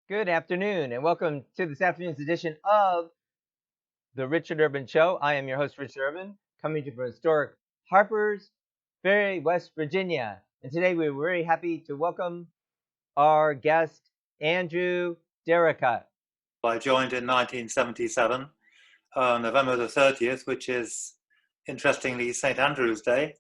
Good afternoon, and welcome to this afternoon's edition of the Richard Urban Show. I am your host, Richard Urban, coming to you from historic Harper's Ferry, West Virginia. And today we're very happy to welcome our guest, Andrew Derricutt. I joined in 1977, November the 30th, which is interestingly St. Andrew's Day.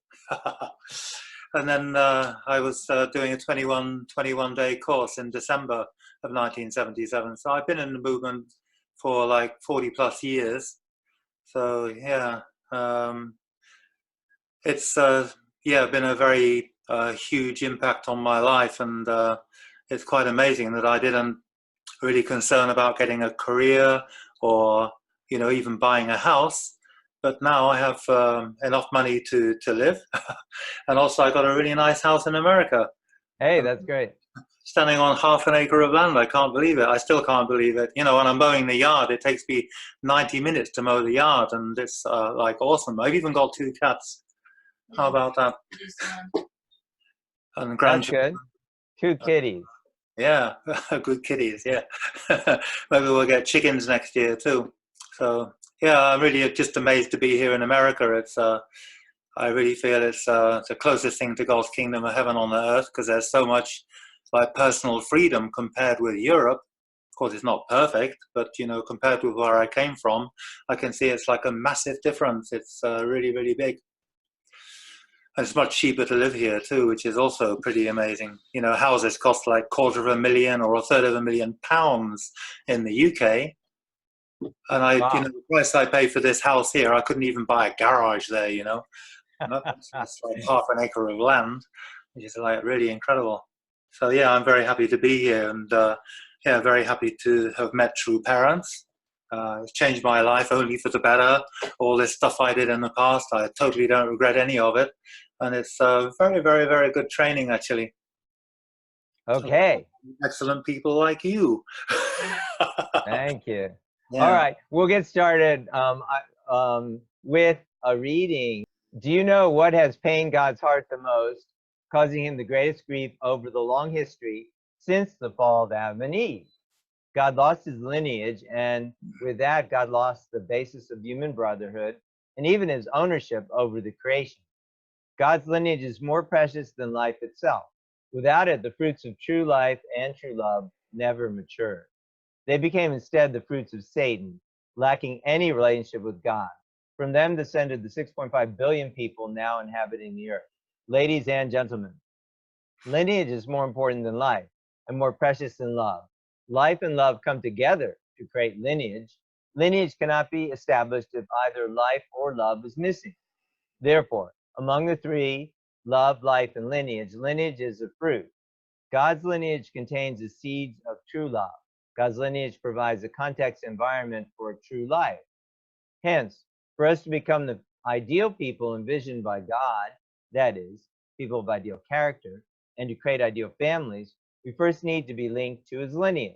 And then I was doing a 21-day course in December of 1977. So I've been in the movement for like 40 plus years. So yeah, it's been a very huge impact on my life, and it's quite amazing that I didn't really concern about getting a career or even buying a house. But now I have enough money to live, and also I got a really nice house in America. Hey, that's great. Standing on half an acre of land. I can't believe it. I still can't believe it. When I'm mowing the yard, it takes me 90 minutes to mow the yard, and it's like awesome. I've even got 2 cats. How about that? And That's grandchildren. good. 2 kitties. Yeah, good kitties. Yeah, maybe we'll get chickens next year too. So yeah, I'm really just amazed to be here in America. It's I really feel it's the closest thing to God's kingdom of heaven on the earth, because there's so much like personal freedom compared with Europe. Of course, it's not perfect, but compared with where I came from, I can see it's like a massive difference. It's really, really big. And it's much cheaper to live here too, which is also pretty amazing. Houses cost like £250,000 or £350,000 in the UK. And Wow. the price I pay for this house here, I couldn't even buy a garage there, It's like half an acre of land, which is like really incredible. So yeah, I'm very happy to be here, and yeah, very happy to have met true parents. It's changed my life only for the better. All this stuff I did in the past, I totally don't regret any of it. And it's very, very, very good training, actually. Okay. Excellent people like you. Thank you. All Yeah. right, we'll get started with a reading. Do you know what has pained God's heart the most, causing him the greatest grief over the long history since the fall of Adam and Eve? God lost his lineage, and with that, God lost the basis of human brotherhood and even his ownership over the creation. God's lineage is more precious than life itself. Without it, the fruits of true life and true love never mature. They became instead the fruits of Satan, lacking any relationship with God. From them descended the 6.5 billion people now inhabiting the earth. Ladies and gentlemen, lineage is more important than life and more precious than love. Life and love come together to create lineage. Lineage cannot be established if either life or love is missing. Therefore, among the three, love, life, and lineage, lineage is a fruit. God's lineage contains the seeds of true love. God's lineage provides a context environment for true life. Hence, for us to become the ideal people envisioned by God, that is, people of ideal character, and to create ideal families, we first need to be linked to his lineage.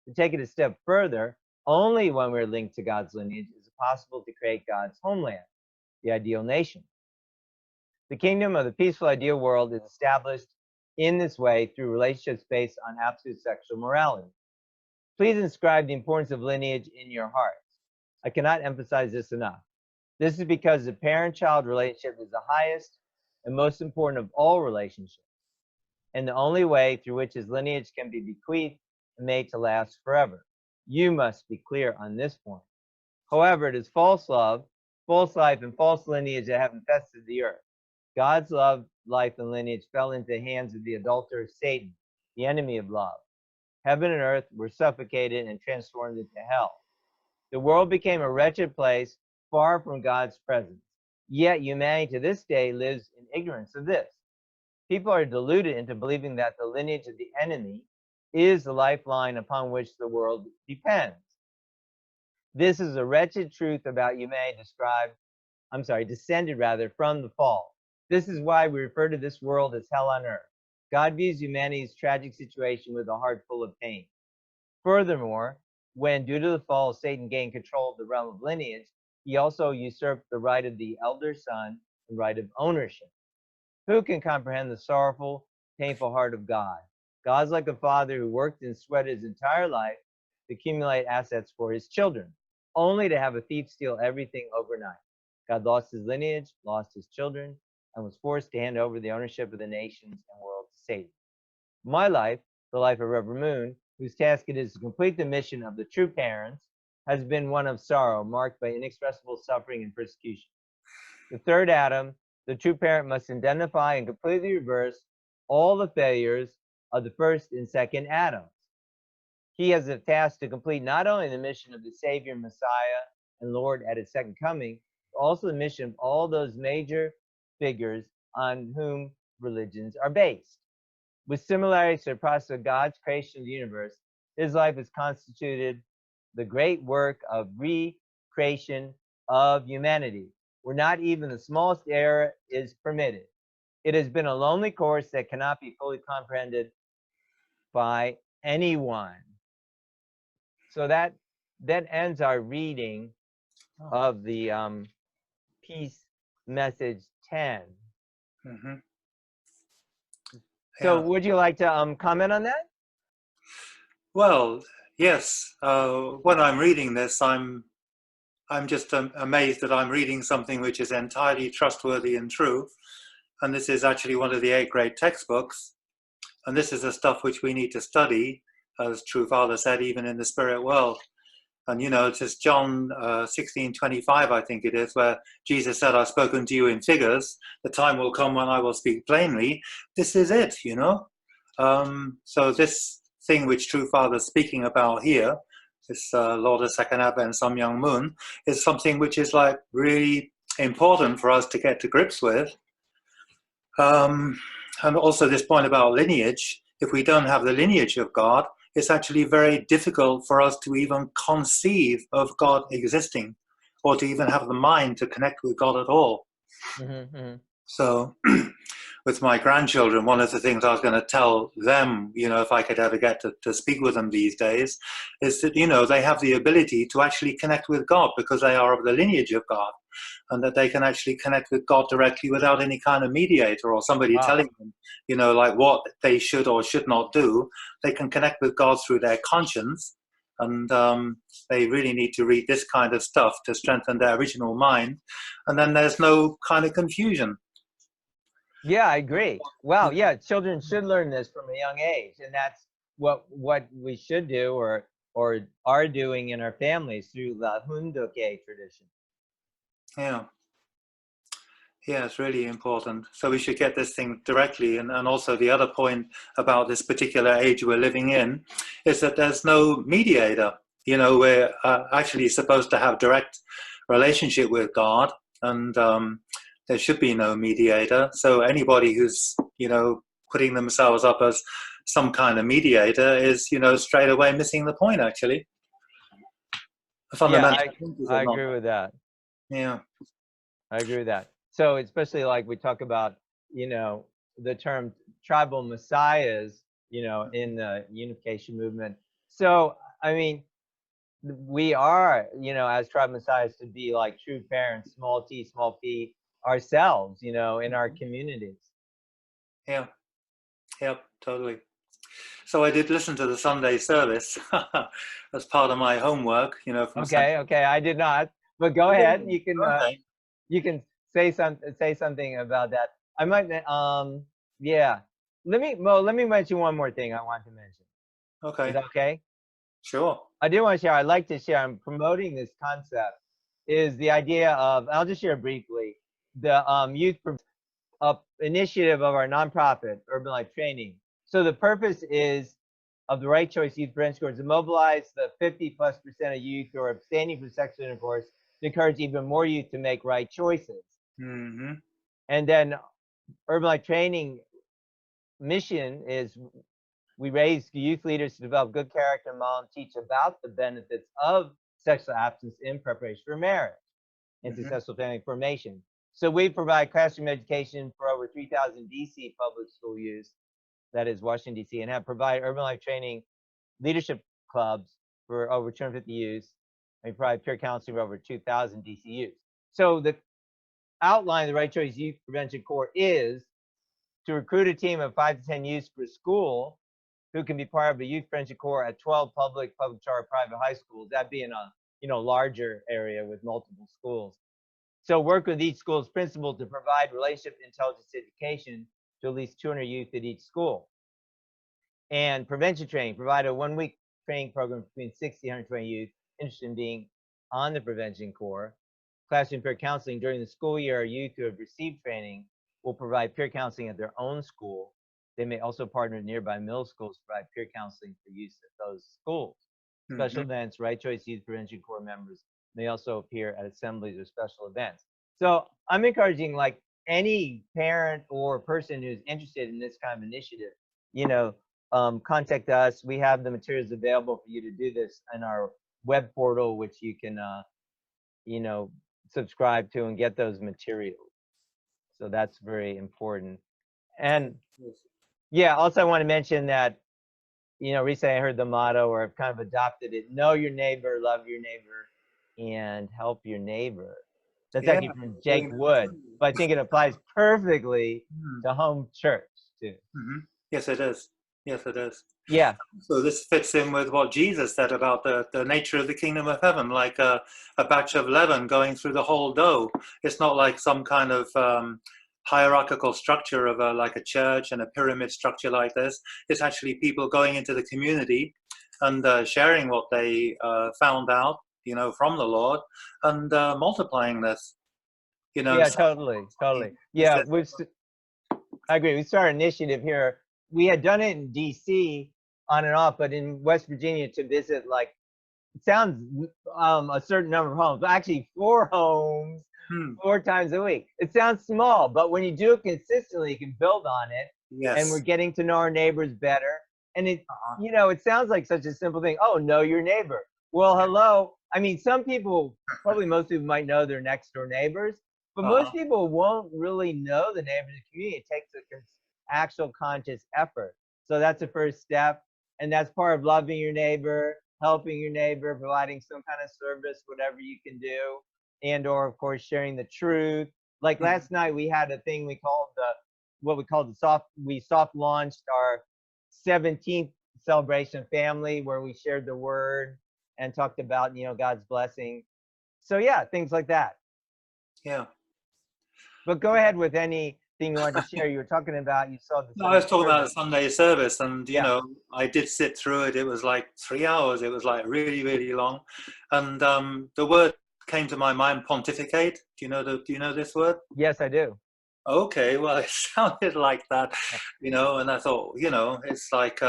To take it a step further, only when we're linked to God's lineage is it possible to create God's homeland, the ideal nation. The kingdom of the peaceful ideal world is established in this way through relationships based on absolute sexual morality. Please inscribe the importance of lineage in your hearts. I cannot emphasize this enough. This is because the parent-child relationship is the highest and most important of all relationships, and the only way through which his lineage can be bequeathed and made to last forever. You must be clear on this point. However, it is false love, false life, and false lineage that have infested the earth. God's love, life, and lineage fell into the hands of the adulterer Satan, the enemy of love. Heaven and earth were suffocated and transformed into hell. The world became a wretched place, far from God's presence. Yet humanity to this day lives in ignorance of this. People are deluded into believing that the lineage of the enemy is the lifeline upon which the world depends. This is a wretched truth about humanity descended from the fall. This is why we refer to this world as hell on earth. God views humanity's tragic situation with a heart full of pain. Furthermore, when due to the fall Satan gained control of the realm of lineage, he also usurped the right of the elder son, the right of ownership. Who can comprehend the sorrowful, painful heart of God? God's like a father who worked and sweated his entire life to accumulate assets for his children, only to have a thief steal everything overnight. God lost his lineage, lost his children, and was forced to hand over the ownership of the nations and world to Satan. My life, the life of Reverend Moon, whose task it is to complete the mission of the true parents, has been one of sorrow, marked by inexpressible suffering and persecution. The third Adam, the true parent, must identify and completely reverse all the failures of the first and second Adams. He has a task to complete not only the mission of the Savior, Messiah, and Lord at his second coming, but also the mission of all those major figures on whom religions are based. With similarities to the process of God's creation of the universe, his life has constituted the great work of recreation of humanity, where not even the smallest error is permitted. It has been a lonely course that cannot be fully comprehended by anyone. So that ends our reading of the Peace Message 10. Mm-hmm. So Yeah. would you like to comment on that? Well, yes. When I'm reading this, I'm just amazed that I'm reading something which is entirely trustworthy and true. And this is actually one of the 8 great textbooks. And this is the stuff which we need to study, as True Father said, even in the spirit world. And, you know, it's just John 16:25, I think it is, where Jesus said, I've spoken to you in figures. The time will come when I will speak plainly. This is it, you know. So this thing which True Father is speaking about here, this Lord of Second Advent, some Myung Moon, is something which is like really important for us to get to grips with. And also this point about lineage, if we don't have the lineage of God, it's actually very difficult for us to even conceive of God existing or to even have the mind to connect with God at all. Mm-hmm, mm-hmm. So with my grandchildren, one of the things I was going to tell them, you know, if I could ever get to speak with them these days, is that, you know, they have the ability to actually connect with God because they are of the lineage of God, and that they can actually connect with God directly without any kind of mediator or somebody telling them, you know, like what they should or should not do. They can connect with God through their conscience. And they really need to read this kind of stuff to strengthen their original mind. And then there's no kind of confusion. Yeah, I agree. Well, yeah, children should learn this from a young age, and that's what we should do or are doing in our families through the Hundoke tradition. Yeah. Yeah, it's really important. So we should get this thing directly. And also the other point about this particular age we're living in is that there's no mediator. You know, we're actually supposed to have direct relationship with God, and there should be no mediator. So anybody who's, you know, putting themselves up as some kind of mediator is, you know, straight away missing the point, actually. The fundamental I agree with that. Yeah. I agree with that. So especially like we talk about, you know, the term tribal messiahs, you know, in the unification movement. So, I mean, we are, you know, as tribal messiahs to be like true parents, small t, small p, ourselves, you know, in our communities. Yeah. Yep, totally. So I did listen to the Sunday service as part of my homework, you know, from Okay, okay, I did not, but go ahead. You can say something about that. I might, yeah. Let me mention one more thing I want to mention. Okay. Is that okay? Sure. I do want to share. I'd like to share. I'm promoting this concept. Is the idea of? I'll just share briefly. The youth initiative of our nonprofit, Urban Life Training. So the purpose is of the Right Choice Youth Prevention Course to mobilize the 50+% of youth who are abstaining from sexual intercourse to encourage even more youth to make right choices. Mm-hmm. And then Urban Life Training mission is we raise youth leaders to develop good character and model and teach about the benefits of sexual abstinence in preparation for marriage and successful family formation. So we provide classroom education for over 3,000 DC public school youth, that is Washington, DC, and have provided urban life training leadership clubs for over 250 youth. And we provide peer counseling for over 2,000 DC youth. So the outline of the Right Choice Youth Prevention Corps is to recruit a team of 5 to 10 youths per school who can be part of a youth friendship corps at 12 public charter, private high schools. That being a larger area with multiple schools. So work with each school's principal to provide relationship intelligence education to at least 200 youth at each school. And prevention training, provide a 1-week training program between 60 and 120 youth interested in being on the prevention corps. Classroom peer counseling during the school year. Youth who have received training will provide peer counseling at their own school. They may also partner with nearby middle schools to provide peer counseling for use at those schools. Special events, Right Choice Youth Prevention Corps members may also appear at assemblies or special events. So I'm encouraging like any parent or person who's interested in this kind of initiative, contact us. We have the materials available for you to do this in our web portal, which you can, subscribe to and get those materials. So that's very important. And yeah, also I want to mention that, recently I heard the motto, or I've kind of adopted it: know your neighbor, love your neighbor, and help your neighbor. That's actually from Jake Wood, but I think it applies perfectly to home church too. Yes, it is. Yes, it is. Yeah. So this fits in with what Jesus said about the nature of the kingdom of heaven, like a batch of leaven going through the whole dough. It's not like some kind of hierarchical structure of like a church and a pyramid structure like this. It's actually people going into the community and sharing what they found out, from the Lord, and multiplying this. Yeah, totally. Yeah, I agree. We started an initiative here. We had done it in DC on and off, but in West Virginia to visit, like, it sounds a certain number of homes, but actually 4 homes, 4 times a week. It sounds small, but when you do it consistently, you can build on it. Yes. And we're getting to know our neighbors better. And it, it sounds like such a simple thing. Oh, know your neighbor. Well, hello. I mean, some people, probably most people might know their next door neighbors, but most people won't really know the neighbors in the community. It takes an actual conscious effort. So that's the first step. And that's part of loving your neighbor, helping your neighbor, providing some kind of service, whatever you can do. And or, of course, sharing the truth. Like last night, we had a thing we called we soft launched our 17th celebration of family, where we shared the word and talked about, God's blessing. So yeah, things like that. Yeah. But go ahead with anything you wanted to share. You were talking about, you saw the No, I was talking service. about the Sunday service, and I did sit through it. It was like 3 hours. It was like really, really long, and the word came to my mind: pontificate. Do you know this word? Yes, I do. Okay, well, it sounded like that, and I thought, it's like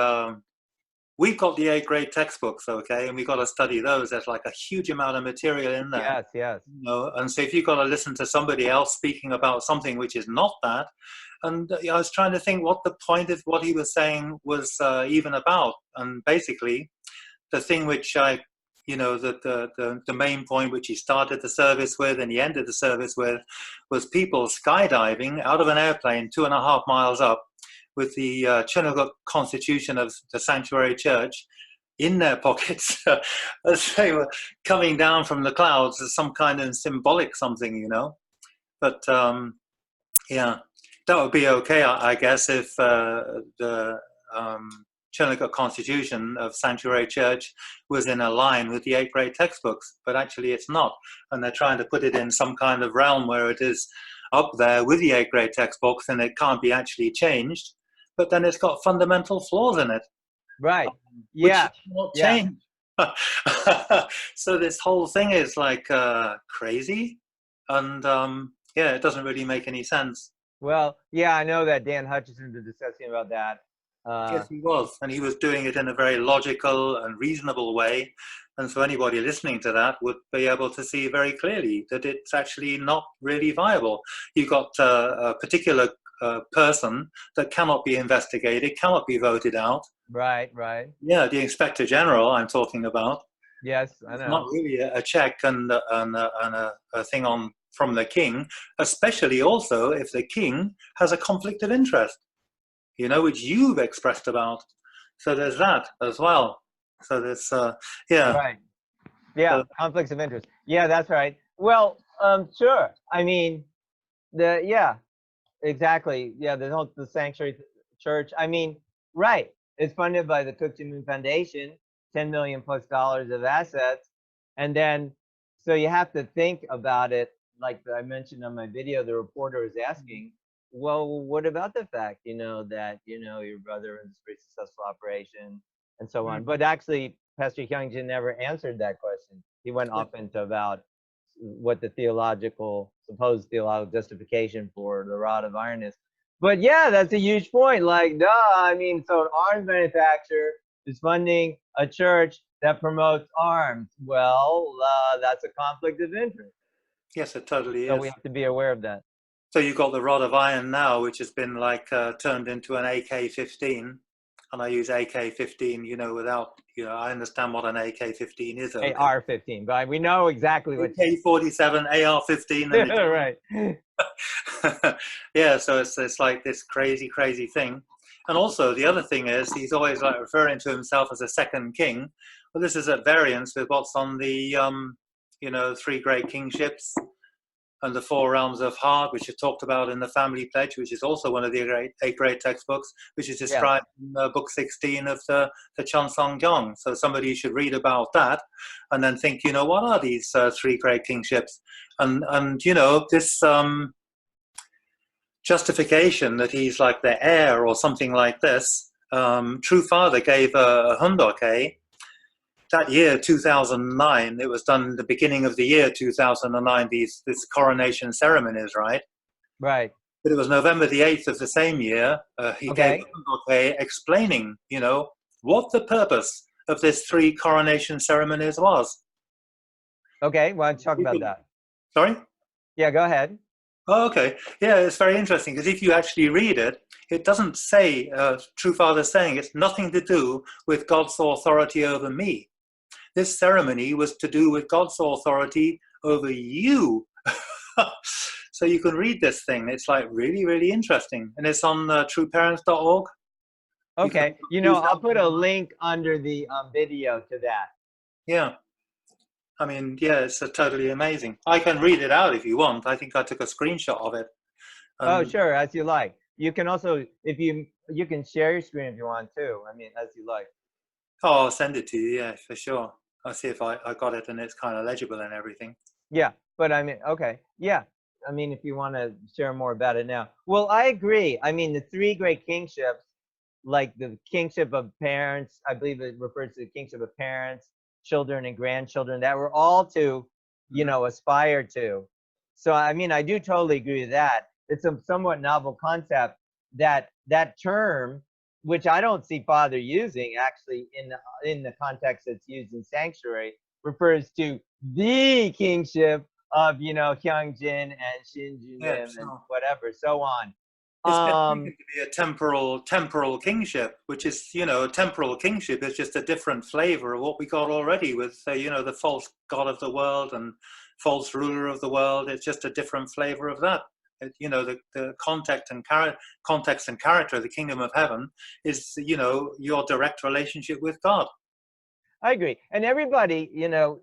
we've got the 8th grade textbooks, okay, and we've got to study those. There's like a huge amount of material in there. Yes. And so if you've got to listen to somebody else speaking about something which is not that, and I was trying to think what the point of what he was saying was even about, and basically, the thing which the main point which he started the service with and he ended the service with was people skydiving out of an airplane 2.5 miles up with the Chilliwack Constitution of the Sanctuary Church in their pockets as they were coming down from the clouds as some kind of symbolic something, But that would be okay, I guess, if the Chilliwack Constitution of Sanctuary Church was in a line with the 8th grade textbooks, but actually it's not. And they're trying to put it in some kind of realm where it is up there with the 8th grade textbooks and it can't be actually changed. But then it's got fundamental flaws in it. Right. Yeah. Which you cannot change. So this whole thing is like crazy. And it doesn't really make any sense. Well, yeah, I know that Dan Hutchinson was discussing about that. Yes, he was. And he was doing it in a very logical and reasonable way. And so anybody listening to that would be able to see very clearly that it's actually not really viable. You've got a particular person that cannot be investigated, cannot be voted out. Right. Yeah, the Inspector General I'm talking about. Yes, I know. It's not really a check and a thing from the king, especially also if the king has a conflict of interest, which you've expressed about. So there's that as well. So there's, Right. Yeah, so, conflicts of interest. Yeah, that's right. Well, sure. I mean, exactly. Yeah, the sanctuary church. I mean, right. It's funded by the Cook Moon Foundation, 10 million plus dollars of assets. And then, so you have to think about it, like I mentioned on my video, the reporter was asking, well, what about the fact, that, your brother is a very successful operation and so on. But actually, Pastor Hyungjin never answered that question. He went off into about what the supposed theological justification for the rod of iron is. But yeah, that's a huge point. Like, duh, I mean, so an arms manufacturer is funding a church that promotes arms. Well, that's a conflict of interest. Yes, it totally So is. we have to be aware of that. So you've got the rod of iron now, which has been like turned into an AK-15. And I use AK-15, without, I understand what an AK-15 is. Okay. AR-15, but we know exactly what AK-47, AR-15, and right. Yeah, so it's like this crazy, crazy thing. And also the other thing is he's always like referring to himself as a second king. Well, this is at variance with what's on the three great kingships and the four realms of heart, which is talked about in the Family Pledge, which is also one of the eight great textbooks, which is described in book 16 of the Cheonsong-gyeong. So somebody should read about that and then think, what are these three great kingships? And this justification that he's like the heir or something like this. True Father gave a hundoke. That year, 2009, it was done in the beginning of the year 2009, this coronation ceremonies, right? Right. But it was November the 8th of the same year, he gave a hundoke explaining, what the purpose of this three coronation ceremonies was. Okay, well, talk about that. Sorry? Yeah, go ahead. Oh, okay. Yeah, it's very interesting because if you actually read it, it doesn't say, True Father saying it's nothing to do with God's authority over me. This ceremony was to do with God's authority over you. So you can read this thing. It's like really, really interesting. And it's on trueparents.org. Okay. I'll put a link under the video to that. Yeah. I mean, yeah, it's totally amazing. I can read it out if you want. I think I took a screenshot of it. Oh, sure, as you like. You can also, if you can share your screen if you want too. I mean, as you like. Oh, I'll send it to you, yeah, for sure. I'll see if I got it and it's kind of legible and everything. Yeah, but I mean, okay, yeah. I mean, if you want to share more about it now. Well, I agree. I mean, the three great kingships, like the kingship of parents, I believe it refers to the kingship of parents, children, and grandchildren that we're all to, aspire to. So, I mean, I do totally agree with that. It's a somewhat novel concept that term, which I don't see Father using actually in the context that's used in Sanctuary, refers to the kingship of, Hyungjin and Shinjunim and whatever, so on. It's been taken to be a temporal kingship, which is, temporal kingship is just a different flavor of what we got already with, the false god of the world and false ruler of the world. It's just a different flavor of that. The context and character of the kingdom of heaven is, your direct relationship with God. I agree. And everybody,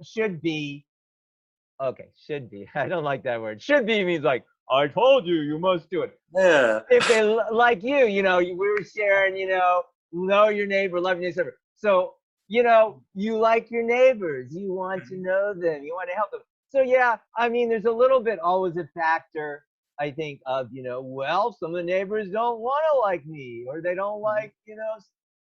should be, should be. I don't like that word. Should be means like, I told you, you must do it. Yeah. If they like you, we were sharing, know your neighbor, love your neighbor. So, you like your neighbors. You want to know them. You want to help them. So, yeah, I mean, there's a little bit always a factor, I think, of, well, some of the neighbors don't want to like me, or they don't like,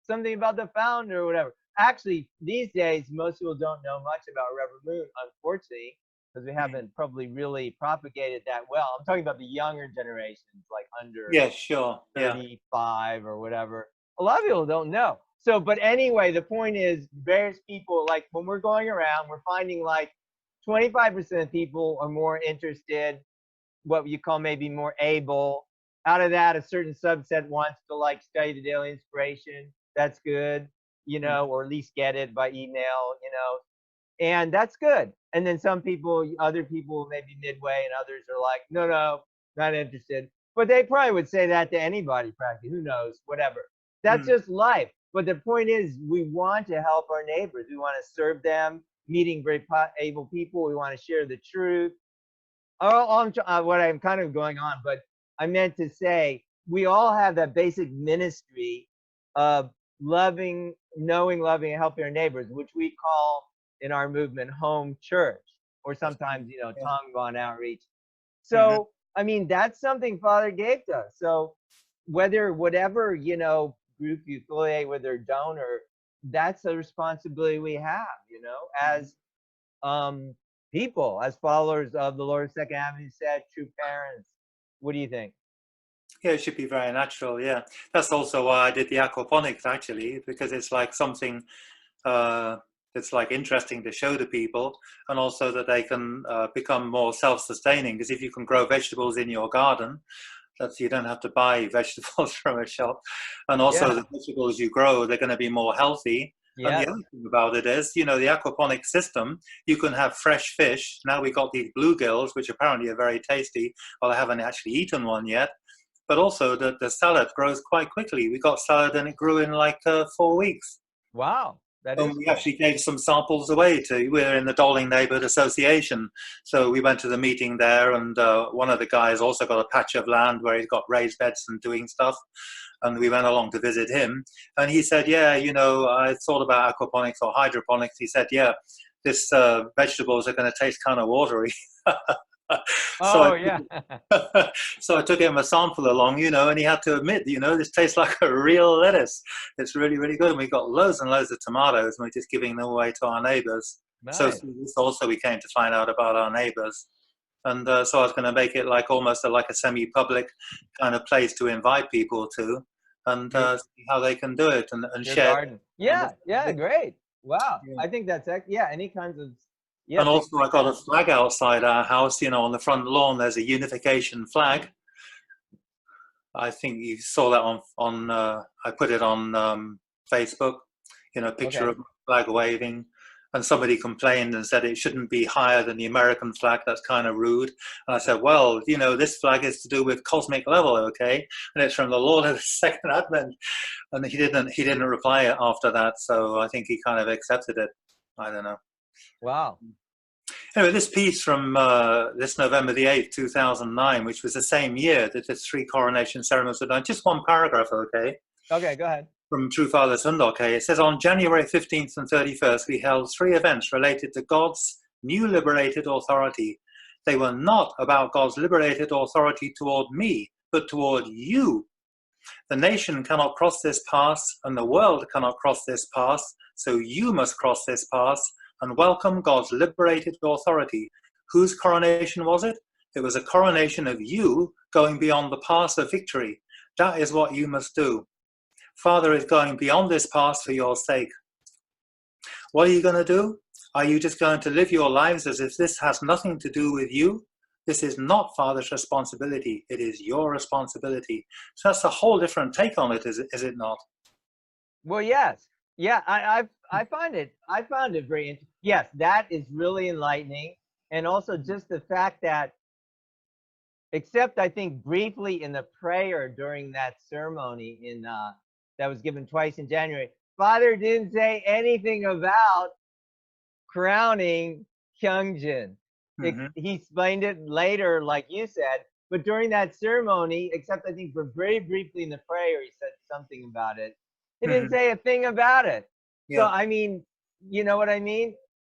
something about the founder or whatever. Actually, these days, most people don't know much about Reverend Moon, unfortunately, because we haven't probably really propagated that well. I'm talking about the younger generations, like under 35 or whatever. A lot of people don't know. So, but anyway, the point is, various people, like when we're going around, we're finding like 25% of people are more interested, what you call maybe more able. Out of that, a certain subset wants to like study the daily inspiration. That's good, or at least get it by email, and that's good. And then some people, other people maybe midway, and others are like, no, not interested. But they probably would say that to anybody, practically. Who knows? Whatever. That's just life. But the point is, we want to help our neighbors. We want to serve them, meeting very able people. We want to share the truth. What I'm kind of going on, but I meant to say, we all have that basic ministry of loving, knowing, loving, and helping our neighbors, which we call in our movement home church, or That's sometimes, you know, yeah. Tongvan outreach. Hmm. So, I mean, that's something Father gave to us. So, whatever, you know, group you affiliate with or don't, or that's a responsibility we have, you know, Hmm. as people, as followers of the Lord. Second Avenue said, true parents. What do you think? Yeah, it should be very natural. Yeah, that's also why I did the aquaponics actually, because it's like something uh, that's like interesting to show to people, and also that they can become more self-sustaining. Because if you can grow vegetables in your garden, that's you don't have to buy vegetables from a shop, and also Yeah. the vegetables you grow, they're going to be more healthy. And the Yes. other thing about it is, you know, the aquaponic system, you can have fresh fish. Now we got these bluegills, which apparently are very tasty. Well, I haven't actually eaten one yet. But also the salad grows quite quickly. We got salad and it grew in like 4 weeks. Wow. That And is we cool. actually gave some samples away to, we're in the Doling Neighborhood Association. So we went to the meeting there, and one of the guys also got a patch of land where he's got raised beds and doing stuff. And we went along to visit him. And he said, yeah, you know, I thought about aquaponics or hydroponics. He said, yeah, this vegetables are going to taste kind of watery. so I Oh, yeah. so I took him a sample along, you know, and he had to admit, you know, this tastes like a real lettuce. It's really, really good. And we got loads and loads of tomatoes, and we're just giving them away to our neighbors. So Nice. through this also we came to find out about our neighbors. And so I was going to make it like almost like a semi-public kind of place to invite people to, and Your see how they can do it and your share. garden. And Yeah, yeah, great. Wow. yeah. I think that's yeah, any kinds of yeah, And things also I like got a that. flag outside our house, you know, on the front lawn. There's a unification flag. I think you saw that on I put it on Facebook, you know, a picture Okay. of flag waving, and somebody complained and said it shouldn't be higher than the American flag. That's kind of rude. And I said, well, you know, this flag is to do with cosmic level, okay, and it's from the Lord of the Second Advent. And he didn't reply after that, so I think he kind of accepted it. I don't know. Wow. Anyway, this piece from this November the 8th, 2009, which was the same year that the three coronation ceremonies were done, just one paragraph, okay, Okay, go ahead. from True Father Sundoke. It says, on January 15th and 31st, we held three events related to God's new liberated authority. They were not about God's liberated authority toward me, but toward you. The nation cannot cross this pass, and the world cannot cross this pass, so you must cross this pass and welcome God's liberated authority. Whose coronation was it? It was a coronation of you going beyond the pass of victory. That is what you must do. Father is going beyond this pass for your sake. What are you going to do? Are you just going to live your lives as if this has nothing to do with you? This is not Father's responsibility. It is your responsibility. So that's a whole different take on it, is it not? Well, yes. Yeah, I found it very interesting. Yes, that is really enlightening. And also just the fact that, except I think briefly in the prayer during that ceremony in that was given twice in January, Father didn't say anything about crowning Kyungjin. Mm-hmm. He explained it later, like you said, but during that ceremony, except I think for very briefly in the prayer, he said something about it. He didn't Mm-hmm. say a thing about it. So, Yeah. I mean, you know what I mean?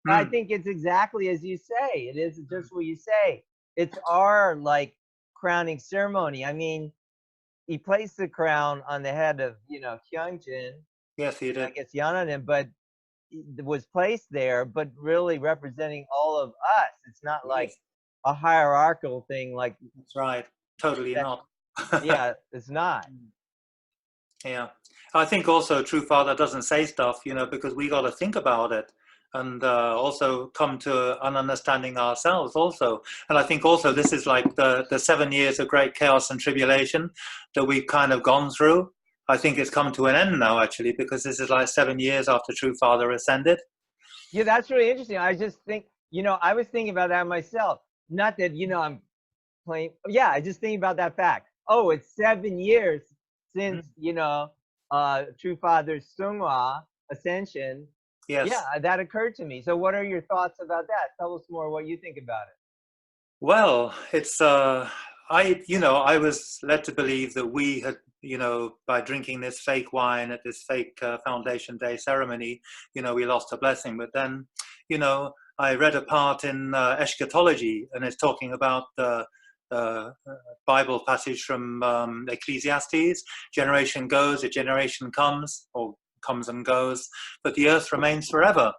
I Mm. think it's exactly as you say. It is just what you say. It's our like crowning ceremony. I mean, he placed the crown on the head of, you know, Kyungjin, Yes, he I did. guess Yananin, but was placed there, but really representing all of us. It's not like Yes, a hierarchical thing like that's right. Totally that. not. Yeah, it's not. Yeah. I think also True Father doesn't say stuff, you know, because we got to think about it and also come to an understanding ourselves also. And I think also this is like the 7 years of great chaos and tribulation that we've kind of gone through. I think it's come to an end now, actually, because this is like 7 years after True Father ascended. Yeah, that's really interesting. I just think, you know, I was thinking about that myself. Not that, you know, I'm playing. Yeah, I just think about that fact. Oh, it's 7 years Mhm. since, you know, True Father Sungwa ascension. Yeah, Yes. that occurred to me. So what are your thoughts about that? Tell us more what you think about it. Well, it's I was led to believe that we had, by drinking this fake wine at this fake Foundation Day ceremony, we lost a blessing. But then, I read a part in eschatology, and it's talking about the Bible passage from Ecclesiastes. Generation goes, a generation comes, or comes and goes, but the earth remains forever.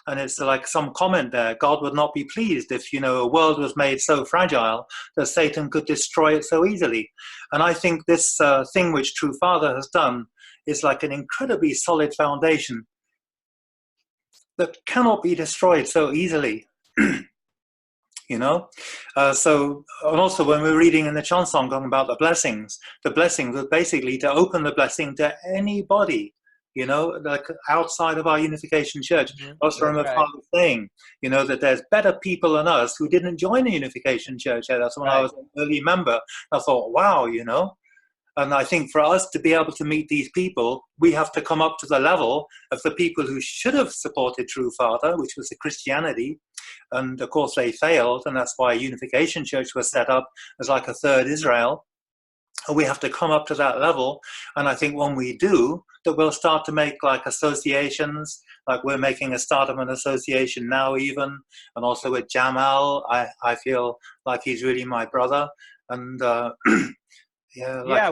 And it's like some comment there. God would not be pleased if, a world was made so fragile that Satan could destroy it so easily. And I think this thing which True Father has done is like an incredibly solid foundation that cannot be destroyed so easily. So, and also when we're reading in the chant song talking about the blessings was basically to open the blessing to anybody, like outside of our Unification Church. Also remember Father saying, that there's better people than us who didn't join the Unification Church. That's when I was an early member. I thought, wow, And I think for us to be able to meet these people, we have to come up to the level of the people who should have supported True Father, which was the Christianity. And of course they failed, and that's why Unification Church was set up as like a third Israel. And we have to come up to that level. And I think when we do, that we'll start to make like associations, like we're making a start of an association now even. And also with Jamal, I feel like he's really my brother. And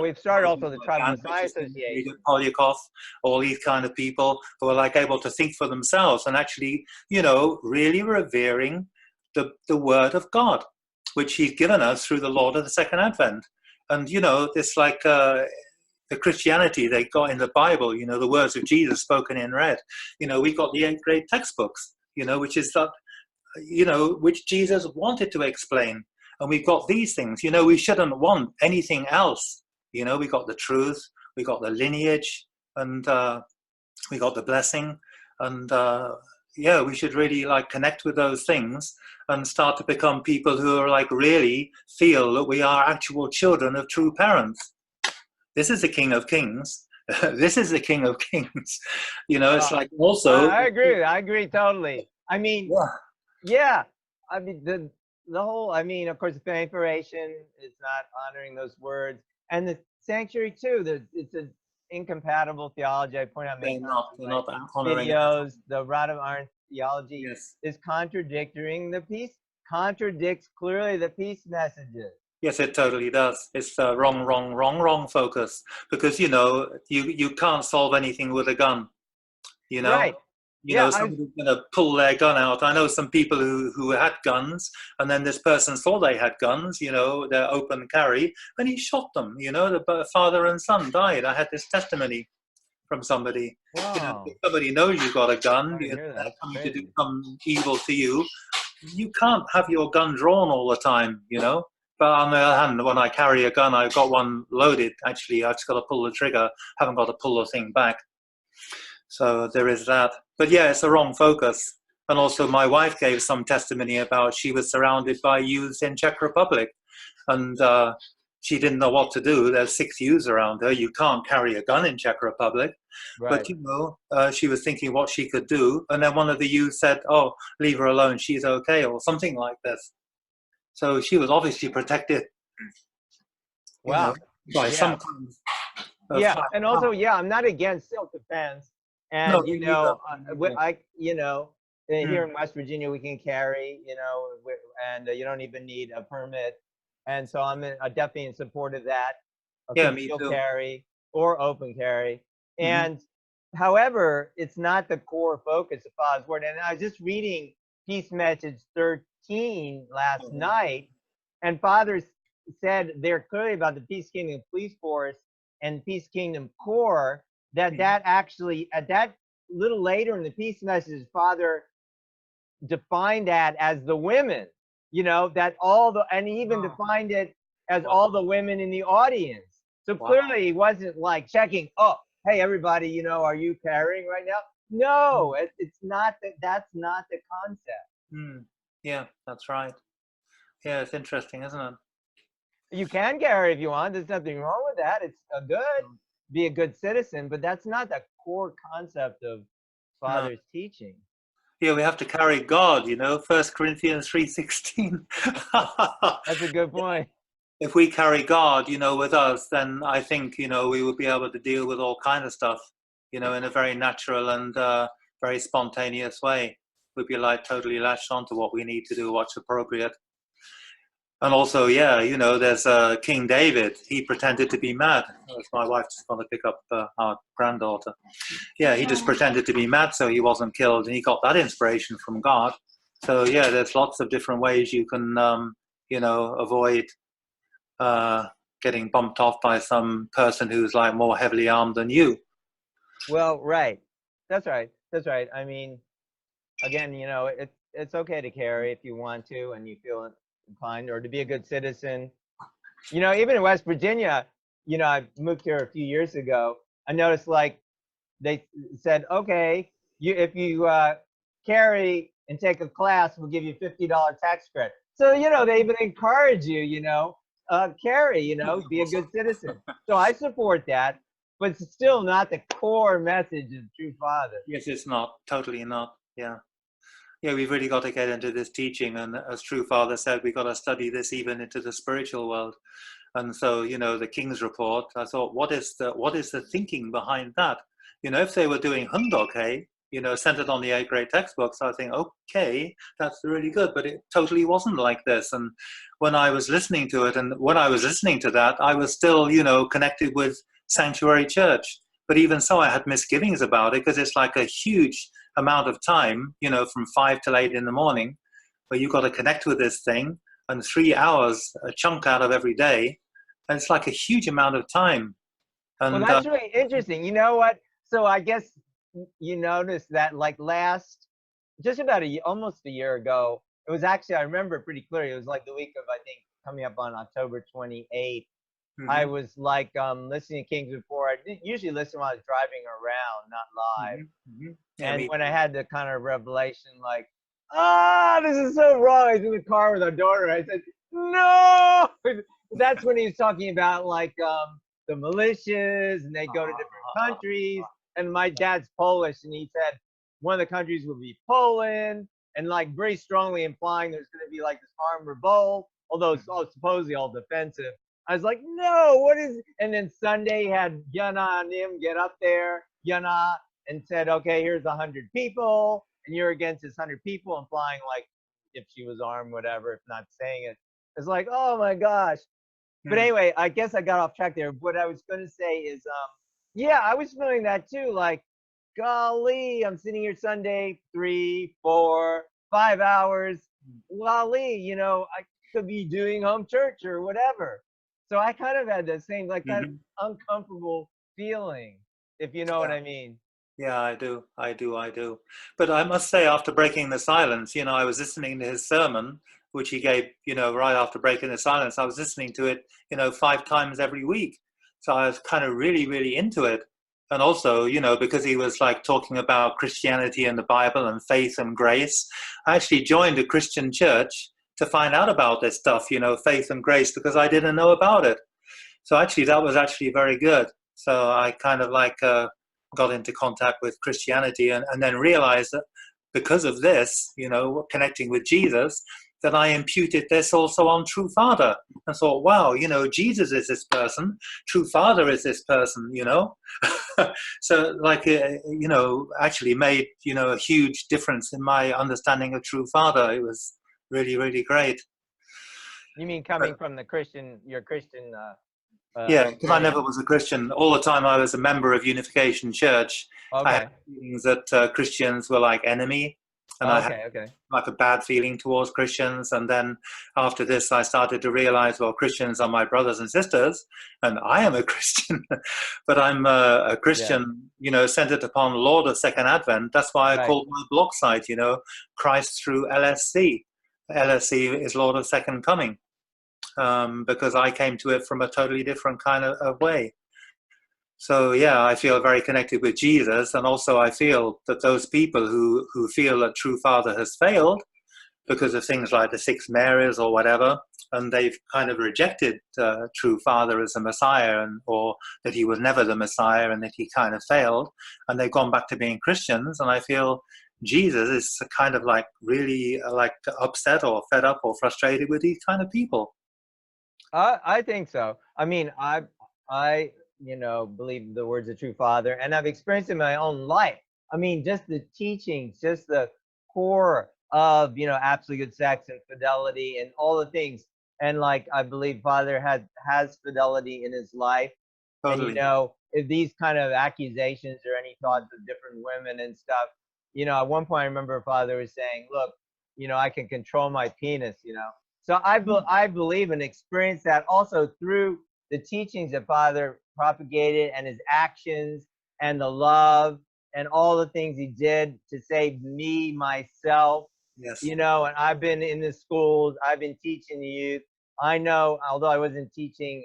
we've started also the Tribal Messiah Association. Polyakov, all these kind of people who are like able to think for themselves and actually, really revering the word of God, which he's given us through the Lord of the Second Advent. And, this like the Christianity they got in the Bible, the words of Jesus spoken in red. We got the 8 great textbooks, which is that, which Jesus wanted to explain. And we've got these things, we shouldn't want anything else. We got the truth, we got the lineage, and we got the blessing. And we should really like connect with those things and start to become people who are like really feel that we are actual children of true parents. This is the King of Kings. This is the King of Kings. It's like also. I agree totally. I mean, I mean, the whole, of course, the Fanfaration is not honoring those words. And the sanctuary, too, it's an incompatible theology. I point out many times, they're not honoring videos, the rod of iron theology is contradicting the peace, contradicts clearly the peace messages. Yes, it totally does. It's wrong focus. Because, you can't solve anything with a gun, Right. Somebody's going to pull their gun out. I know some people who had guns, and then this person saw they had guns, they're open carry, and he shot them, the father and son died. I had this testimony from somebody. Wow. If somebody knows you've got a gun, they're coming to do some evil to you. You can't have your gun drawn all the time, But on the other hand, when I carry a gun, I've got one loaded. Actually, I've just got to pull the trigger. Haven't got to pull the thing back. So there is that. But yeah, it's a wrong focus. And also my wife gave some testimony about she was surrounded by youths in Czech Republic. And she didn't know what to do. There's 6 youths around her. You can't carry a gun in Czech Republic. Right. But, she was thinking what she could do. And then one of the youths said, oh, leave her alone. She's okay, or something like this. So she was obviously protected. Wow. By some kind of and also, I'm not against self-defense. And, here in West Virginia, we can carry, and you don't even need a permit. And so I'm definitely in support of that. Me too. Carry or open carry. And however, it's not the core focus of Father's Word. And I was just reading Peace Message 13 last night, and Father said they're clearly about the Peace Kingdom Police Force and Peace Kingdom Corps, that actually, at that little later in the Peace Message, Father defined that as the women, that and he even defined it as all the women in the audience. So clearly he wasn't like checking, oh, hey, everybody, are you carrying right now? No, it's not that's not the concept. Yeah, that's right. Yeah, it's interesting, isn't it? You can carry if you want. There's nothing wrong with that. It's be a good citizen, but that's not the core concept of Father's teaching. Yeah, we have to carry God, 1 Corinthians 3:16. That's a good point. if we carry God, with us, then I think, we would be able to deal with all kind of stuff, in a very natural and very spontaneous way. We'd be like totally latched onto what we need to do, what's appropriate. And also, yeah, there's King David. He pretended to be mad. My wife just want to pick up our granddaughter. Yeah, he just pretended to be mad so he wasn't killed, and he got that inspiration from God. So yeah, there's lots of different ways you can, avoid getting bumped off by some person who's like more heavily armed than you. Well, right. That's right. That's right. I mean, again, it's okay to carry if you want to and you feel inclined, or to be a good citizen. Even in West Virginia, I moved here a few years ago. I noticed like they said, okay, if you carry and take a class, we'll give you $50 tax credit. So, they even encourage you, carry, be a good citizen. So I support that, but it's still not the core message of True Father. Yes, it's not. Totally not. Yeah. Yeah, we've really got to get into this teaching. And as True Father said, we've got to study this even into the spiritual world. And so, the King's Report, I thought, what is the thinking behind that? If they were doing Hundoke, centered on the 8 great textbooks, I think, okay, that's really good. But it totally wasn't like this. And when I was listening to it, and when I was listening to that, I was still, connected with Sanctuary Church. But even so, I had misgivings about it, because it's like a huge amount of time, from 5 till 8 in the morning, where you've got to connect with this thing, and 3 hours, a chunk out of every day. And it's like a huge amount of time. And, well, that's really interesting. You know what? So I guess you noticed that like just about almost a year ago, it was actually, I remember pretty clearly, it was like the week of, I think, coming up on October 28th. Mm-hmm. I was like listening to King's Report. I usually listen when I was driving around, not live. Mm-hmm. Yeah, and when I had the kind of revelation, like, this is so wrong. I was in the car with our daughter. I said, no. That's when he was talking about like the militias, and they go to different countries. And my dad's Polish, and he said one of the countries would be Poland, and like very strongly implying there's going to be like this armed revolt, although it's all supposedly all defensive. I was like, no, what is? And then Sunday had Yana and him get up there, Yana, and said, okay, here's 100 people, and you're against this 100 people, implying like if she was armed, whatever, if not saying it. It's like, oh my gosh. But anyway, I guess I got off track there. What I was going to say is, yeah, I was feeling that too. Like, golly, I'm sitting here Sunday, 3, 4, 5 hours. Golly, I could be doing home church or whatever. So I kind of had the same, like, kind of uncomfortable feeling, if you know what I mean. Yeah, I do. But I must say, after breaking the silence, I was listening to his sermon, which he gave, right after breaking the silence. I was listening to it, 5 times every week. So I was kind of really, really into it. And also, because he was like talking about Christianity and the Bible and faith and grace, I actually joined a Christian church to find out about this stuff, faith and grace, because I didn't know about it. So actually, that was actually very good. So I kind of like got into contact with Christianity, and then realized that because of this, connecting with Jesus, that I imputed this also on True Father, and thought, wow, Jesus is this person, True Father is this person, So like, actually made, a huge difference in my understanding of True Father. It was really, really great. You mean coming from your Christian? Yeah, because I never was a Christian. All the time I was a member of Unification Church. Okay. I had feelings that Christians were like enemy, and I had like a bad feeling towards Christians. And then after this, I started to realize, well, Christians are my brothers and sisters, and I am a Christian, but I'm a Christian, centered upon Lord of Second Advent. That's why I called my blog site, Christ through LSC. LSC is Lord of Second Coming. Because I came to it from a totally different kind of way. So yeah, I feel very connected with Jesus, and also I feel that those people who feel that True Father has failed because of things like the 6 Marys or whatever, and they've kind of rejected True Father as a Messiah, or that he was never the Messiah, and that he kind of failed, and they've gone back to being Christians. And I feel Jesus is kind of like really like upset or fed up or frustrated with these kind of people. I think so. I mean, I, believe the words of true Father, and I've experienced it in my own life. I mean, just the teachings, just the core of, absolute good sex and fidelity and all the things. And like, I believe Father has fidelity in his life. And, Totally. if these kind of accusations or any thoughts of different women and stuff, at one point I remember Father was saying, look, I can control my penis. So I believe and experience that also through the teachings that Father propagated and his actions and the love and all the things he did to save me, myself, Yes. and I've been in the schools, I've been teaching the youth. I know, although I wasn't teaching,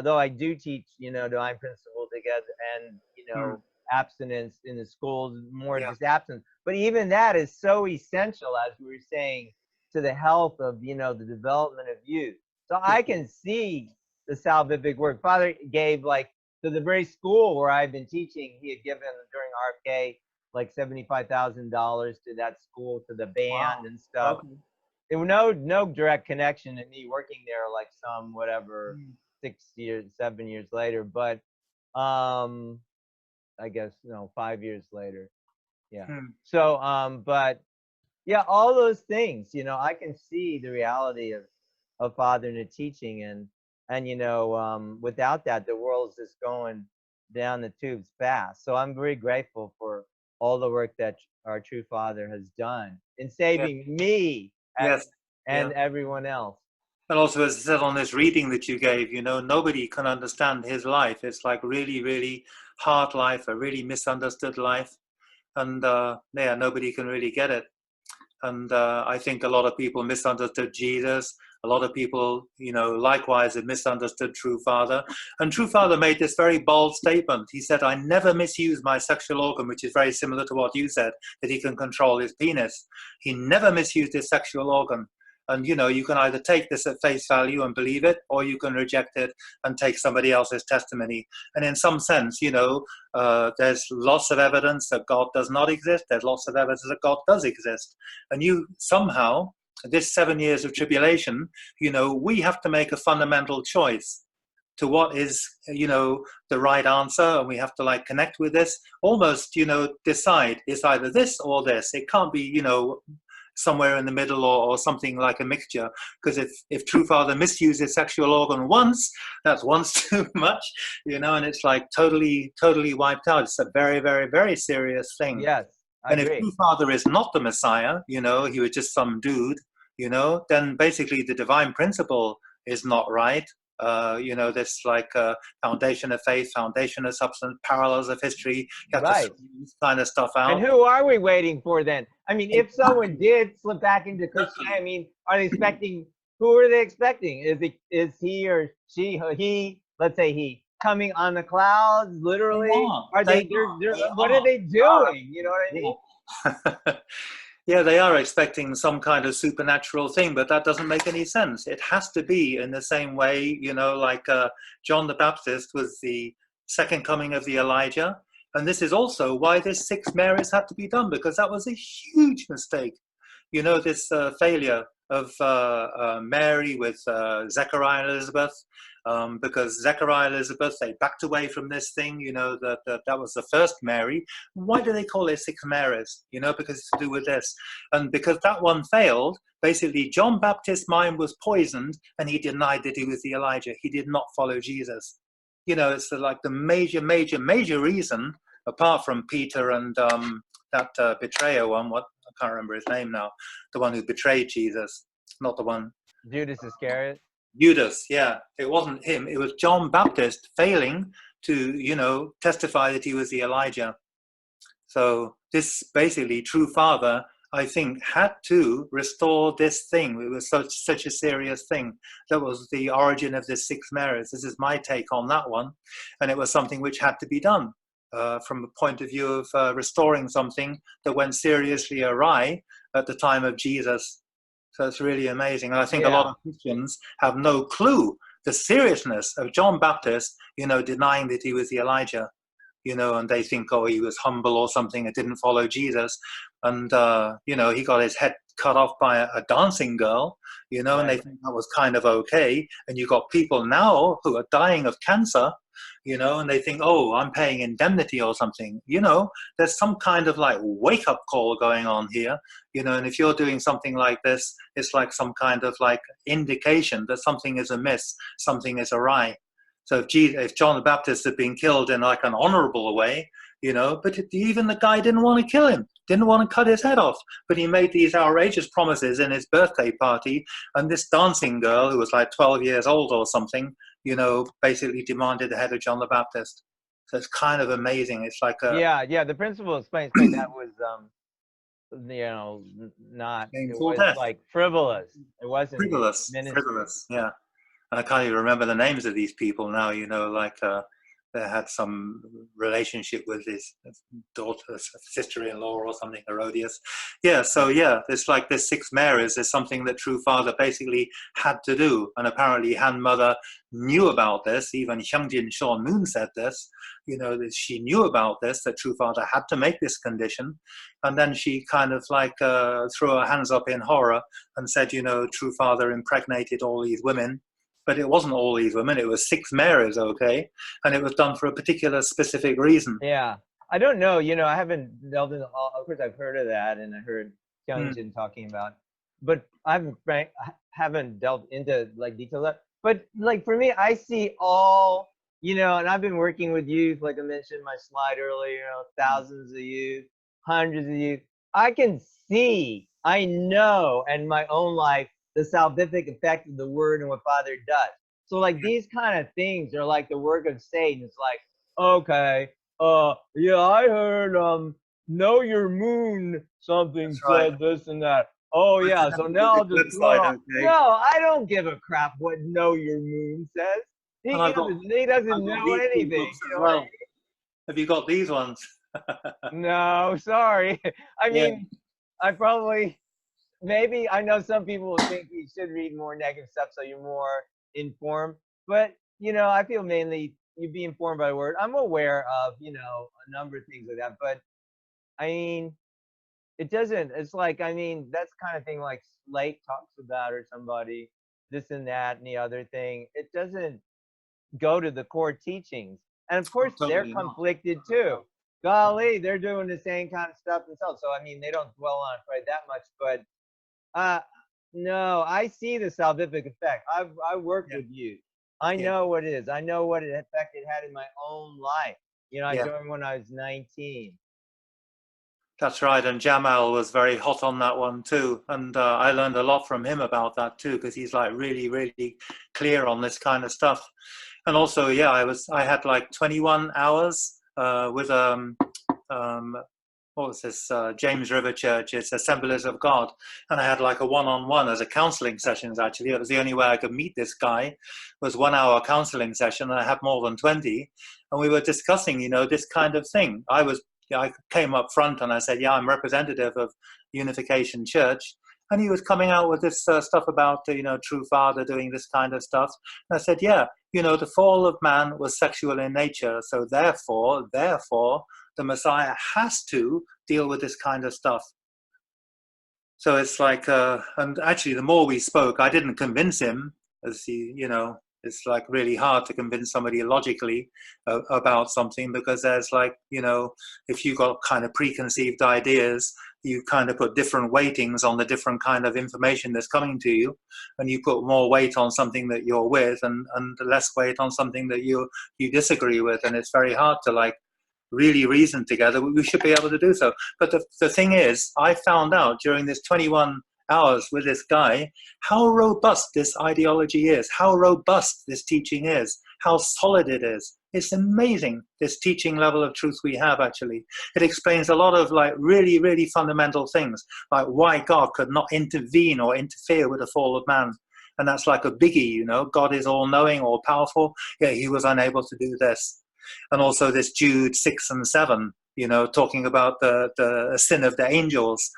though I do teach, divine principles together and, Mm. abstinence in the schools, more Yeah. just abstinence. But even that is so essential, as we were saying, to the health of, the development of youth. So Yeah. I can see the salvific work. Father gave, like, to the very school where I've been teaching, he had given during RFK like $75,000 to that school, to the band Wow. and stuff. Okay. There was no direct connection to me working there, like some whatever Mm. 6 years, 7 years later, but um I guess 5 years later. Yeah. Mm. So but yeah, all those things, I can see the reality of Father and the teaching, and without that, the world's just going down the tubes fast. So I'm very grateful for all the work that our true Father has done in Yeah. saving me Yes. and Yeah. everyone else. And also, as I said on this reading that you gave, nobody can understand his life. It's like really, really hard life, a really misunderstood life. And yeah, nobody can really get it. And I think a lot of people misunderstood Jesus. A lot of people, likewise have misunderstood True Father. And True Father made this very bold statement. He said, I never misuse my sexual organ, which is very similar to what you said, that he can control his penis. He never misused his sexual organ. And, you can either take this at face value and believe it, or you can reject it and take somebody else's testimony. And in some sense, there's lots of evidence that God does not exist. There's lots of evidence that God does exist. And you somehow, this 7 years of tribulation, we have to make a fundamental choice to what is, the right answer. And we have to like connect with this, almost, decide it's either this or this. It can't be, somewhere in the middle, or something like a mixture. Because if True Father misuses sexual organ once, that's once too much, and it's like totally wiped out. It's a very, very, very serious thing. Yes, I And if agree. True Father is not the Messiah, he was just some dude, then basically the divine principle is not right. This like foundation of faith, foundation of substance, parallels of history. You have to Right. throw this kind of stuff And out. who are we waiting for then? I mean, if someone did slip back into Christianity, I Exactly. mean, are they expecting? Who are they expecting? Is he or she? He? Let's say he coming on the clouds, They literally? are. Are They they? are. They're They what are are. they They are. doing? You know what I mean? Yeah. Yeah, they are expecting some kind of supernatural thing, but that doesn't make any sense. It has to be in the same way, like John the Baptist was the second coming of the Elijah. And this is also why this 6 Marys had to be done, because that was a huge mistake. This failure of Mary with Zechariah and Elizabeth, because Zechariah and Elizabeth, they backed away from this thing, that was the first Mary. Why do they call it 6 Marys? Because it's to do with this. And because that one failed, basically John Baptist's mind was poisoned and he denied that he was the Elijah. He did not follow Jesus. It's like the major, major, major reason, apart from Peter and that betrayer one, I can't remember his name now, the one who betrayed Jesus, not the one. Judas Iscariot. Judas, yeah, it wasn't him. It was John Baptist failing to, testify that he was the Elijah. So this basically, True Father, I think, had to restore this thing. It was such a serious thing. That was the origin of this 6 Marys. This is my take on that one. And it was something which had to be done from the point of view of restoring something that went seriously awry at the time of Jesus. So it's really amazing. And I think a lot Yeah. of Christians have no clue the seriousness of John Baptist, denying that he was the Elijah. and they think, oh, he was humble or something, and didn't follow Jesus. And, he got his head cut off by a dancing girl, and they think that was kind of okay. And you've got people now who are dying of cancer, and they think, oh, I'm paying indemnity or something. There's some kind of like wake up call going on here, and if you're doing something like this, it's like some kind of like indication that something is amiss, something is awry. So if John the Baptist had been killed in like an honorable way, but even the guy didn't want to kill him, didn't want to cut his head off, but he made these outrageous promises in his birthday party, and this dancing girl who was like 12 years old or something, basically demanded the head of John the Baptist. So it's kind of amazing. It's like a the principal explains that was not, it was like frivolous. It wasn't frivolous. Yeah. And I can't even remember the names of these people now, they had some relationship with his daughter's sister-in-law or something, Herodias. Yeah, so yeah, it's like this 6 Marys is something that True Father basically had to do. And apparently Han Mother knew about this. Even Hyungjin Sean Moon said this, that she knew about this, that True Father had to make this condition. And then she kind of like threw her hands up in horror and said, True Father impregnated all these women. But it wasn't all these women, it was 6 Marys, okay? And it was done for a particular specific reason. Yeah. I don't know, I haven't delved into all, of course I've heard of that, and I heard Kyung-jin talking about, but I haven't delved into like details of that. But like for me, I see all, and I've been working with youth, like I mentioned in my slide earlier, thousands of youth, hundreds of youth. I can see, I know in my own life, the salvific effect of the word and what Father does. So like these kind of things are like the work of Satan. It's like, okay, yeah, I heard know your moon something said this and that. Oh yeah, so now I'll just no, I don't give a crap what know your moon says. He doesn't know anything. Have you got these ones? No, sorry. I mean, I probably. Maybe I know some people will think you should read more negative stuff so you're more informed, but I feel mainly you be informed by the word. I'm aware of a number of things like that, but I mean, it doesn't. It's like that's kind of thing like Slate talks about or somebody, this and that and the other thing. It doesn't go to the core teachings, and of course they're conflicted too. Golly, they're doing the same kind of stuff themselves. So they don't dwell on it quite that much, but. No, I see the salvific effect. I worked with youth. I know what it is. I know what effect it had in my own life. I joined when I was 19. That's right, and Jamal was very hot on that one too, and I learned a lot from him about that too, because he's like really, really clear on this kind of stuff. And also, I had like 21 hours with what was this, James River Church, it's Assemblies of God. And I had like a one-on-one as a counseling sessions, actually. It was the only way I could meet this guy, was 1 hour counseling session, and I had more than 20. And we were discussing, this kind of thing. I came up front and I said, I'm representative of Unification Church. And he was coming out with this stuff about, True Father doing this kind of stuff. And I said, the fall of man was sexual in nature. So therefore, the Messiah has to deal with this kind of stuff. So it's like, and actually the more we spoke, I didn't convince him, as he, it's like really hard to convince somebody logically about something, because there's like, if you got kind of preconceived ideas, you kind of put different weightings on the different kind of information that's coming to you, and you put more weight on something that you're with and less weight on something that you disagree with. And it's very hard to like really reason together. We should be able to do so. But the thing is, I found out during this 21 hours with this guy how robust this ideology is, how robust this teaching is, how solid it is. It's amazing, this teaching level of truth we have, actually. It explains a lot of like really, really fundamental things, like why God could not intervene or interfere with the fall of man. And that's like a biggie, God is all-knowing, all-powerful, yet he was unable to do this. And also this Jude 6 and 7, talking about the sin of the angels,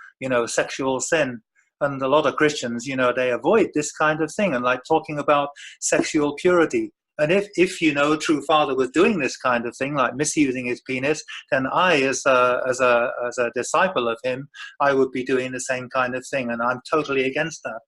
sexual sin. And a lot of Christians, they avoid this kind of thing, and like talking about sexual purity. And if you know true father was doing this kind of thing, like misusing his penis, then I, as a disciple of him, I would be doing the same kind of thing, and I'm totally against that.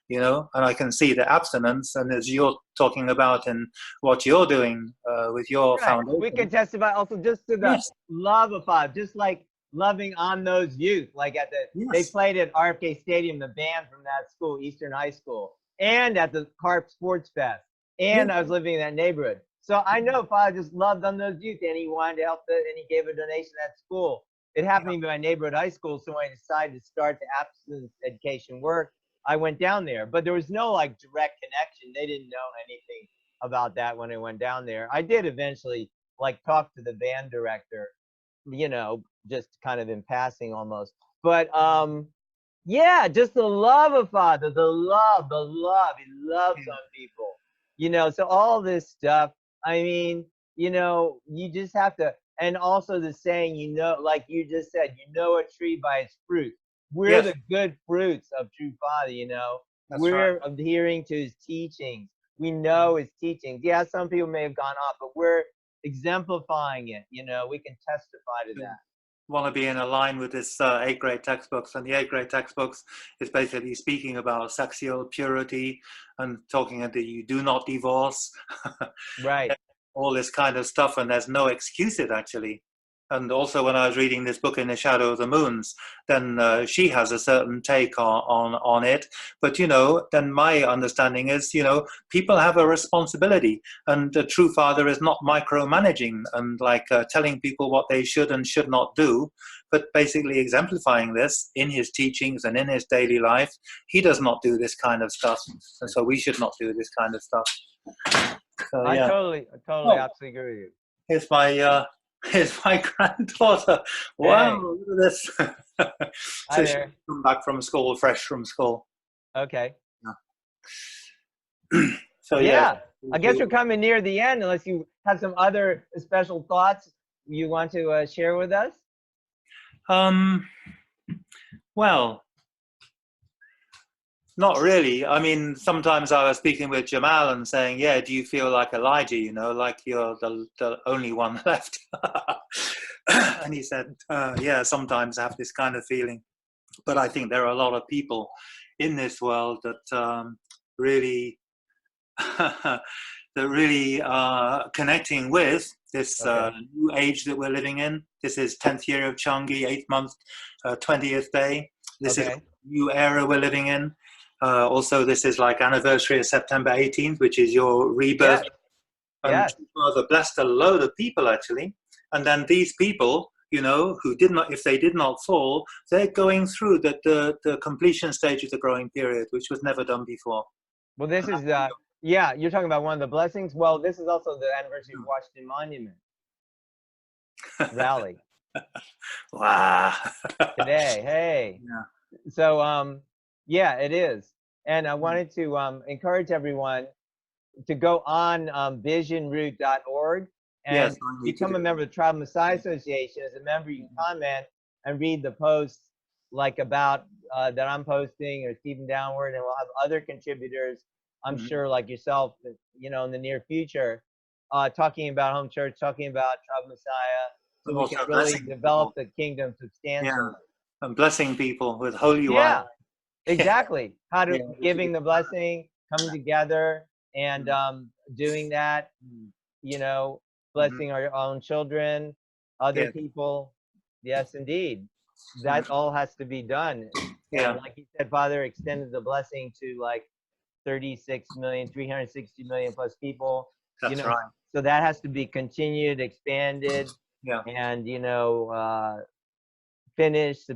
You know, and I can see the abstinence, and as you're talking about in what you're doing with your Right. We foundation. can testify also just to the Yes, love of Father, just like loving on those youth. Like they yes, played at RFK Stadium, the band from that school, Eastern High School, and at the Carp Sports Fest. yes, And I was living in that neighborhood. So I know Father just loved on those youth, and he wanted to help and he gave a donation at school. It happened to be my neighborhood high school, so when I decided to start the abstinence education work, I went down there. But there was no like direct connection. They didn't know anything about that when I went down there. I did eventually like talk to the band director, you know, just kind of in passing almost. But yeah, just the love of Father, the love, the love. He loves on people, you know. So all this stuff, I mean, you know, you just have to, and also the saying, you know, like you just said, you know a tree by its fruit. We're yes, the good fruits of true Father, you know. that's right. We're adhering to his teachings. We know his teachings. Yeah, some people may have gone off, but we're exemplifying it. You know, we can testify to that. Want to be in a line with this 8th grade textbooks, and the 8th grade textbooks is basically speaking about sexual purity and talking that you do not divorce, Right. all this kind of stuff, and there's no excuses actually. And also, when I was reading this book, In the Shadow of the Moons, then she has a certain take on it. But, you know, then my understanding is, you know, people have a responsibility. And a true father is not micromanaging and like telling people what they should and should not do, but basically exemplifying this in his teachings and in his daily life. He does not do this kind of stuff. And so we should not do this kind of stuff. So, I yeah. totally, Oh, absolutely agree with you. here's my here's my granddaughter. Wow, Hey, look at this. hi So she there. come back from school, fresh from school. Okay. Yeah. So yeah. Yeah. I guess we're coming near the end, unless you have some other special thoughts you want to share with us. Um. Well, not really. I mean, sometimes I was speaking with Jamal and saying, "Yeah, do you feel like Elijah? You know, like you're the only one left." And he said, "Yeah, sometimes I have this kind of feeling." But I think there are a lot of people in this world that really that really are connecting with this Okay. new age that we're living in. This is 10th year of Changi, 8th month, 20th day. This is a Okay. new era we're living in. Also, this is like anniversary of September 18th, which is your rebirth. Yes. And Yes. Father blessed a load of people actually. And then these people, you know, who did not, if they did not fall, they're going through the completion stage of the growing period, which was never done before. Well, this is yeah, you're talking about one of the blessings. Well, this is also the anniversary of Washington Monument rally Wow. today. Hey. Yeah. So yeah, it is. And I wanted to encourage everyone to go on visionroot.org Yes, and I need to become a do member of the Tribal Messiah Association. As a member, you can comment and read the posts like about that I'm posting or Stephen Downward, and we'll have other contributors, I'm that. sure, like yourself, you know, in the near future, talking about home church, talking about Tribal Messiah, so But we can also really blessing develop people. the kingdom Yeah. substantially. And blessing people with holy wine. Yeah, exactly. How to Yeah, we should giving do the blessing, coming together, and that. doing that. You know, Mm-hmm. blessing our own children, other Yeah. people. Yes, indeed. Mhm. That all has to be done. And Yeah, like you said, Father extended the blessing to like 36 million, 360 million plus people. You that's know, right. so that has to be continued, expanded, Yeah. and finished,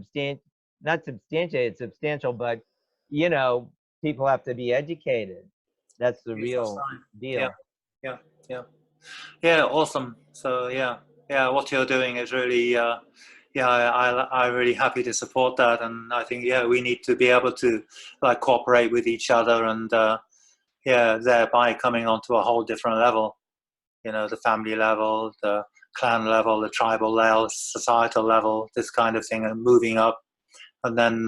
not substantiated, substantial, but you know, people have to be educated. That's the Yes, that's real right. Yeah. deal. Yeah. Yeah. Yeah. Awesome. So yeah. Yeah. What you're doing is really, yeah, I'm really happy to support that. And I think, yeah, we need to be able to like cooperate with each other and, yeah, thereby coming onto a whole different level, you know, the family level, the clan level, the tribal level, societal level, this kind of thing, and moving up. And then,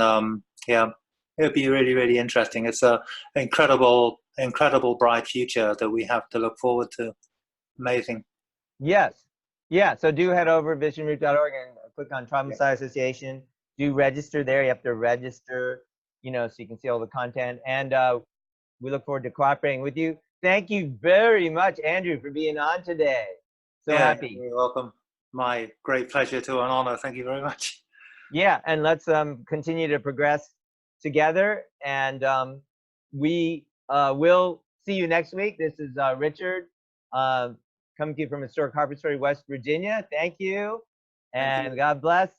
yeah, it'd be really, really interesting. It's a incredible incredible bright future that we have to look forward to. Amazing. Yes. Yeah. So do head over visionroot.org and click on Tribal Messiah Association. Do register there. You have to register, you know, so you can see all the content. And we look forward to cooperating with you. Thank you very much, Andrew, for being on today. So happy. You're welcome. My great pleasure to an honor. Thank you very much. Yeah, and let's continue to progress together. And we will see you next week. This is Richard coming to you from historic Harpersferry, West Virginia. Thank you, and God bless.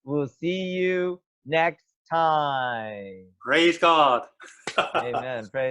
We'll see you next time. Praise God. Amen. Praise